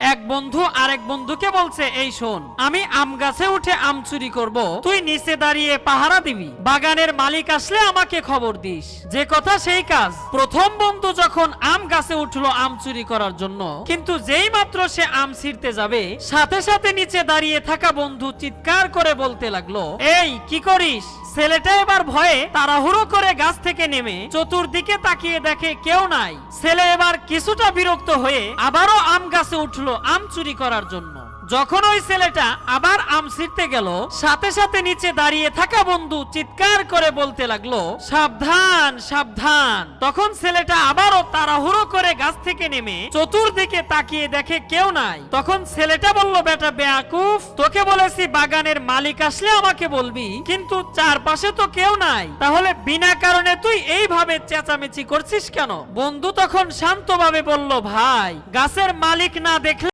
এক বন্ধু আরেক বন্ধুকে বলছে, এই শোন, আমি আম গাছে উঠে আম চুরি করব, তুই নিচে দাঁড়িয়ে পাহারা দিবি, বাগানের মালিক আসলে আমাকে খবর দিস। যে কথা সেই কাজ। প্রথম বন্ধু যখন আম গাছে উঠলো আম চুরি করার জন্য, কিন্তু যেই মাত্র সে আম ছিঁড়তে যাবে, সাথে সাথে নিচে দাঁড়িয়ে থাকা বন্ধু চিৎকার করে বলতে লাগলো, এই কি করিস? ছেলেটা এবার ভয়ে তাড়াহুড়ো করে গাছ থেকে নেমে চতুর্দিকে তাকিয়ে দেখে কেউ নাই। ছেলে এবার কিছুটা বিরক্ত হয়ে আবারও আম গাছে উঠলো আম চুরি করার জন্য। যখন ওই ছেলেটা আবার আম ছিঁড়তে গেল, সাথে সাথে নিচে দাঁড়িয়ে থাকা বন্ধু চিৎকার করে বলতে লাগলো, সাবধান সাবধান। তখন ছেলেটা আবারও তাড়াহুড়ো করে গাছ থেকে নেমে চতুর্দিকে তাকিয়ে দেখে কেউ নাই। তখন ছেলেটা বলল, বেটা বেয়াকুফ, তোকে বলেছি বাগানের মালিক আসলে আমাকে বলবি, কিন্তু চারপাশে তো কেউ নাই, তাহলে বিনা কারণে তুই এইভাবে চেঁচামেচি করছিস কেন? বন্ধু তখন শান্তভাবে বলল, ভাই, গাছের মালিক না দেখলে